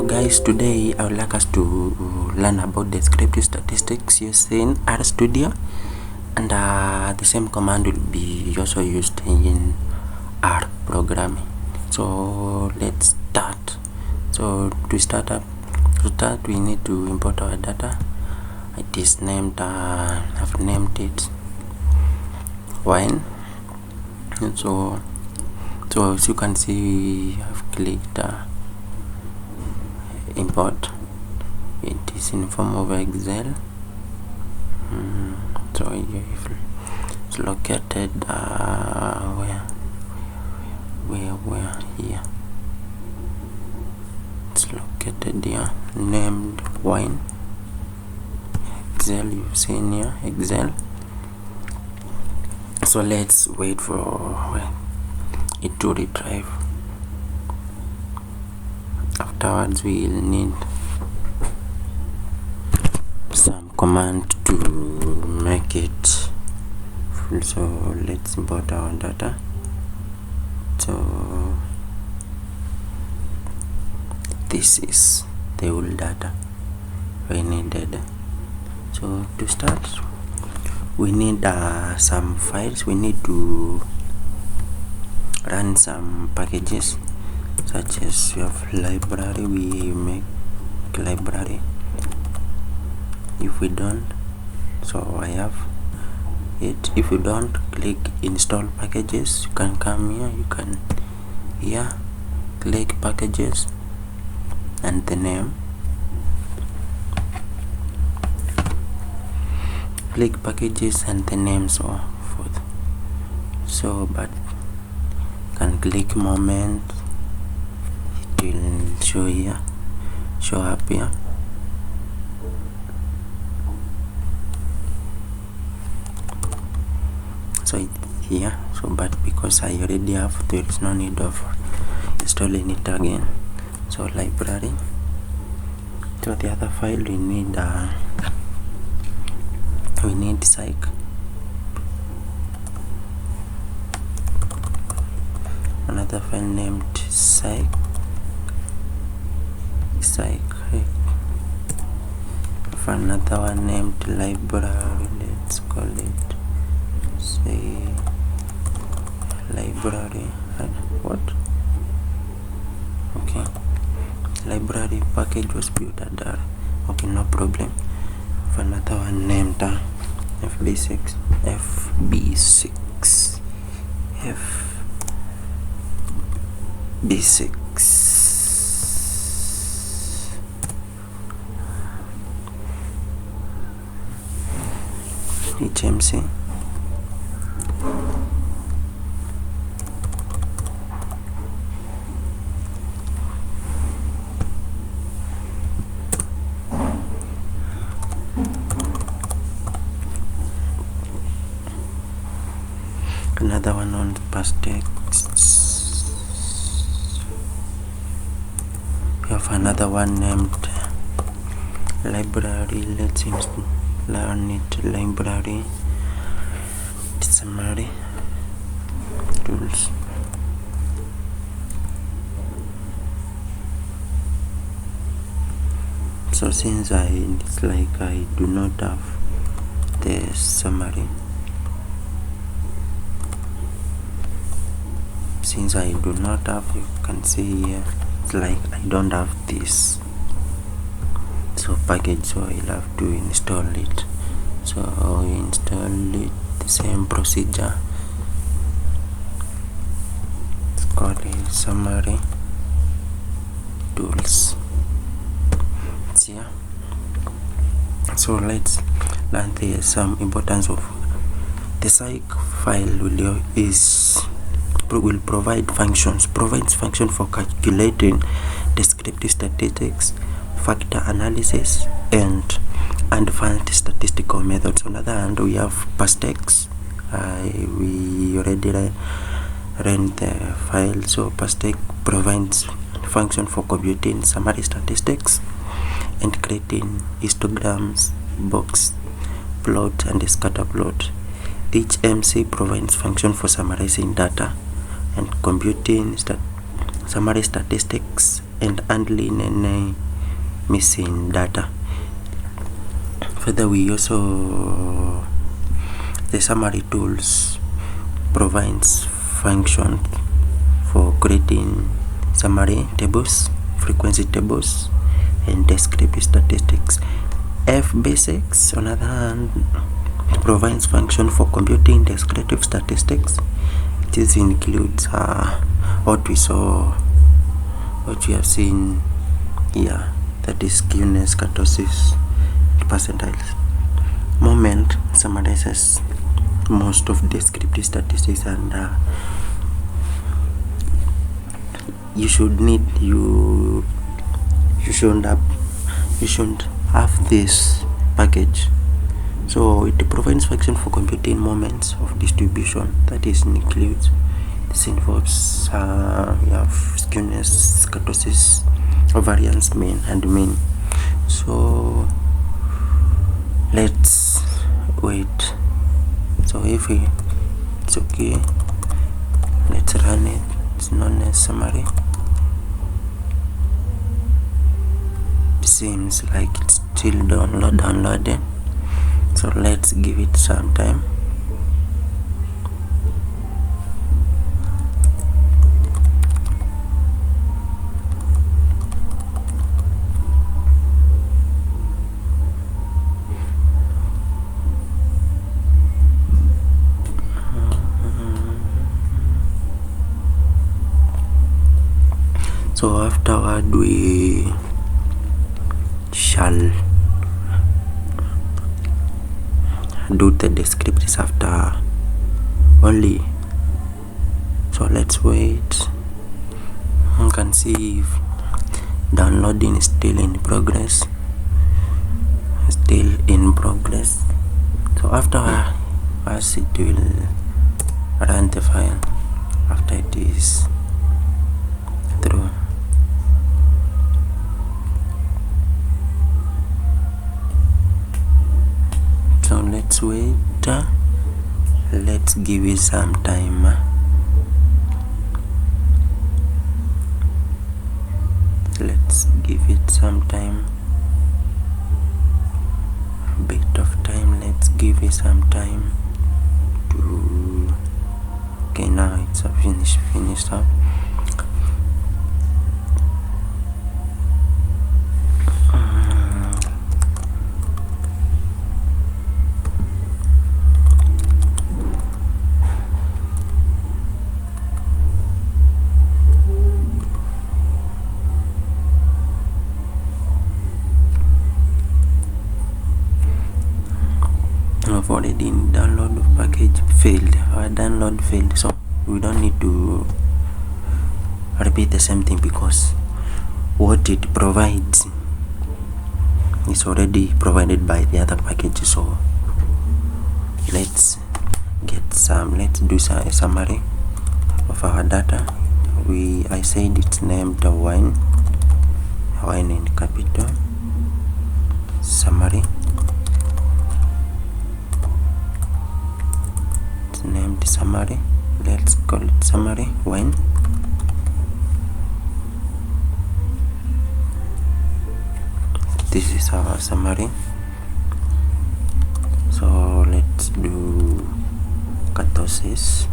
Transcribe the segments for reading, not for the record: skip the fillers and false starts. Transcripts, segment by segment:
So guys, today I would like us to learn about descriptive statistics using RStudio, and the same command will be also used in R programming. So let's start. So to start, we need to import our data. It is named, I've named it wine. And so as you can see, I've clicked import. It is in form of Excel. So it's located where here. It's located here, named wine. Excel, you've seen here, Excel. So let's wait for it to retrieve. Afterwards, we'll need some command to make it full. So let's import our data. So this is the whole data we needed. So to start, we need some files. We need to run some packages, such as we have library. We make library. If we don't, so I have it. If you don't, click install packages. You can come here, you can here click packages and the name, click packages and the name, so forth. So but can click moment, it will show here, show up here. So it's here. So but because I already have, there is no need of installing it again. So library. So the other file we need psych. Another file named psych. For another one named library, let's call it say library. What? Okay, library package was built at there. Okay, no problem. For another one named fBasics. HMC. Another one on past texts. We have another one named library. Let's learn it. Library summary tools. So since it's like I do not have the summary, since I do not have, you can see here, it's like I don't have this so package, so I'll have to install it. So I'll install it, the same procedure. It's called a summary tools. It's here. So let's learn some importance of the psych file. Will provide functions, provides function for calculating descriptive statistics, factor analysis, and advanced statistical methods. On the other hand, we have past text. We already ran the file. So past text provides function for computing summary statistics and creating histograms, box plot, and a scatter plot. Each MC provides function for summarizing data and computing summary statistics, and handling any missing data. Further, we also, the summary tools provides function for creating summary tables, frequency tables, and descriptive statistics. fBasics, on the other hand, provides function for computing descriptive statistics. This includes what we have seen here, that is skewness, kurtosis, percentiles. Moment summarizes most of descriptive statistics, and you shouldn't have this package. So it provides function for computing moments of distribution, that is includes. This involves we have skewness, kurtosis, variance, mean, and mean. So let's wait. So if it's okay, let's run it. It's known as summary. Seems like it's still downloading, so let's give it some time. So afterward we shall do the descriptives after only. So let's wait. You can see if downloading is still in progress. So after as it will run the file after it is through. So let's wait. Let's give it some time. Let's give it some time. A bit of time. Let's give it some time to. Okay, now it's finished up. I've already download package failed. Our download failed, so we don't need to repeat the same thing because what it provides is already provided by the other package. So let's do a summary of our data. I said it's named wine in capital. Summary. Named summary. Let's call it summary wine. This is our summary. So let's do kurtosis.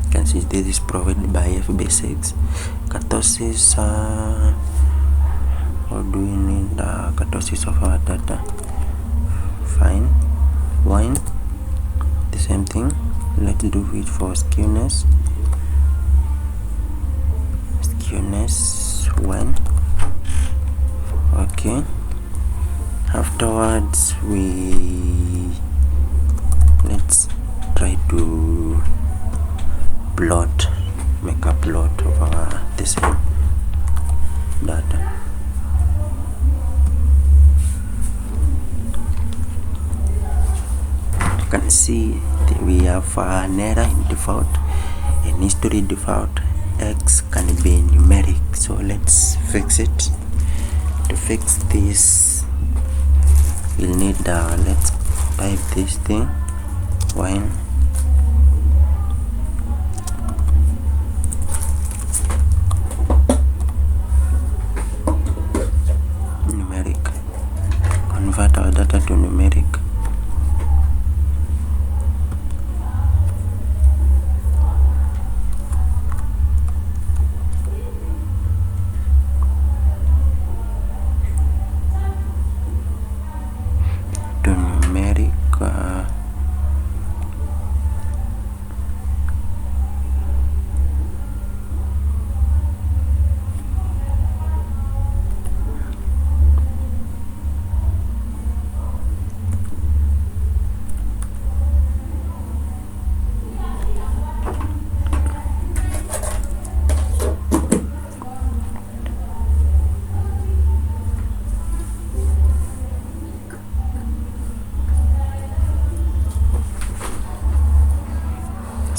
You can see this is provided by fBasics. Kurtosis, what do we need? The kurtosis of our data. Fine. Wine. The same thing. Let's do it for skewness. One. Okay. Afterwards let's try to make a plot of our the same data. Can see that we have an error in default and history default. X can be numeric, so let's fix it. To fix this we'll need let's type this thing wine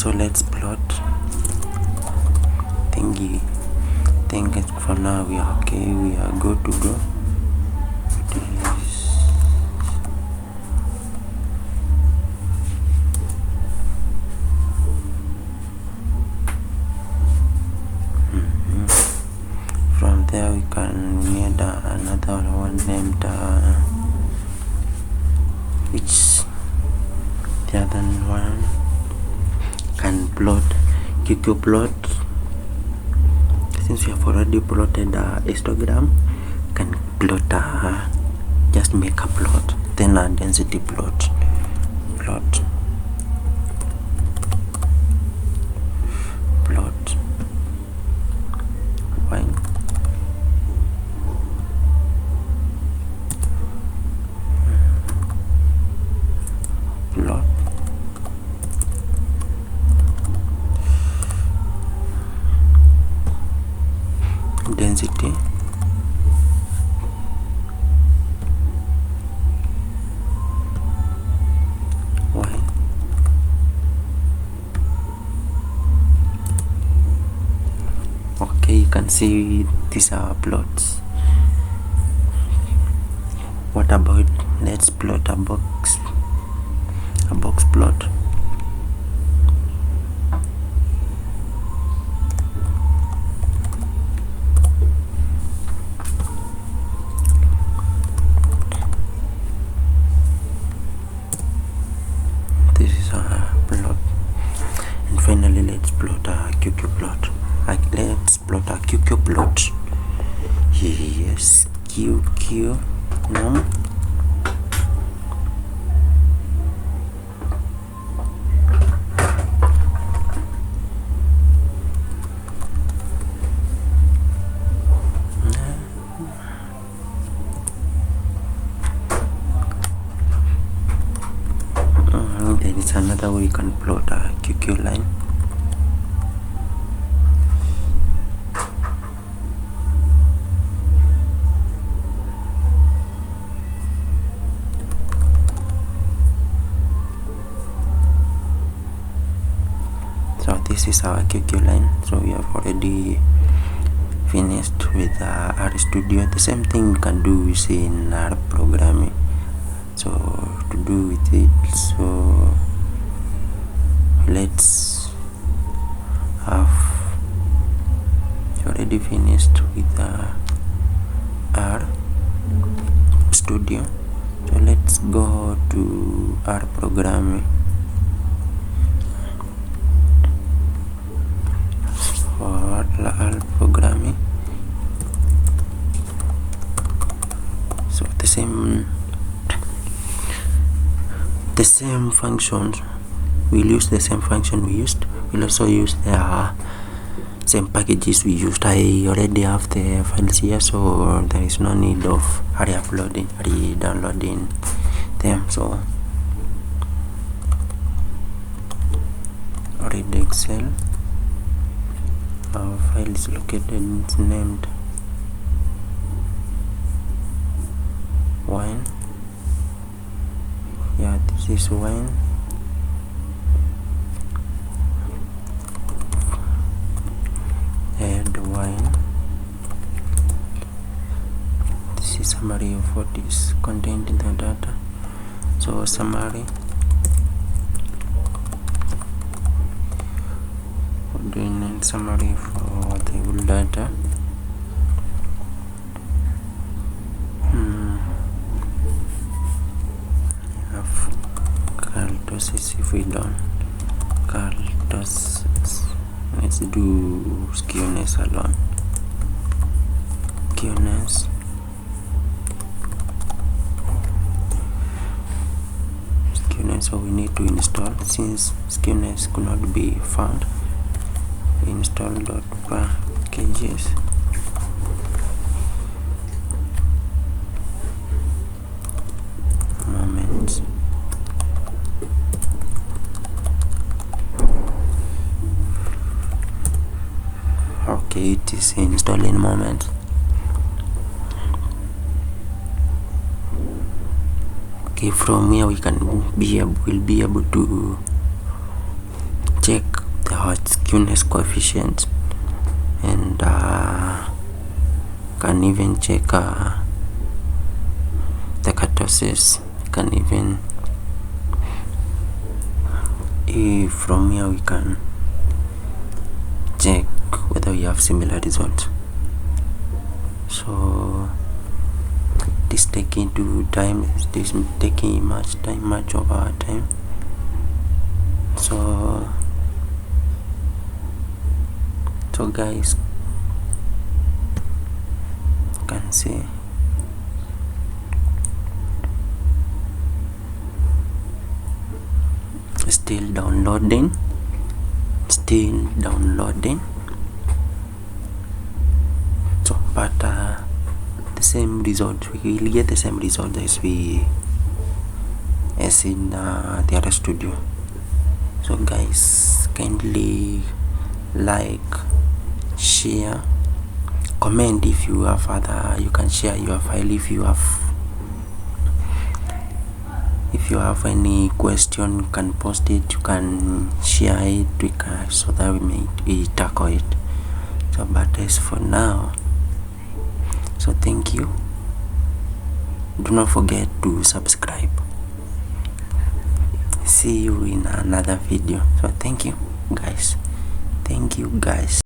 So let's plot. Think for now we are okay, we are good to go. From there we can need another one named which the other one can plot qqplot. Since we have already plotted histogram, can plot just make a plot, then a density plot. Fine. Plot. Density. Y. Okay, you can see these are plots. What about, let's plot a box plot. This is a plot. And finally let's plot a qqplot. Let's plot a qqplot. Yes, q num. There is another way you can plot a QQ line. So this is our QQ line. So we have already finished with R Studio. The same thing you can do within R programming. So to do with it, so let's have already finished with R Studio. So let's go to R programming. For R programming, so the same functions, we'll use the same function we used. We'll also use the same packages we used. I already have the files here, so there is no need of re-downloading them. So already Excel, our file is located, it's named wine. Yeah, this is wine. Add wine. This is summary of what is contained in the data. So summary, we're doing a summary for the whole data. Kurtosis, if we don't kurtosis, let's do skewness alone. Skewness, so we need to install. Since skewness could not be found, install .packages. Moments. Okay, it is installing moment. Okay, from here we'll be able to check the skewness coefficient, and can even check the kurtosis. Can even from here we can check whether we have similar results. So this taking much of our time. So guys, you can see still downloading. So but the same result, we will get the same result as in the other studio. So guys, kindly like, share, comment. If you have you can share your file. If you have any question, you can post it, you can share it, so that we tackle it. So but as for now, so thank you. Do not forget to subscribe. See you in another video. So thank you guys.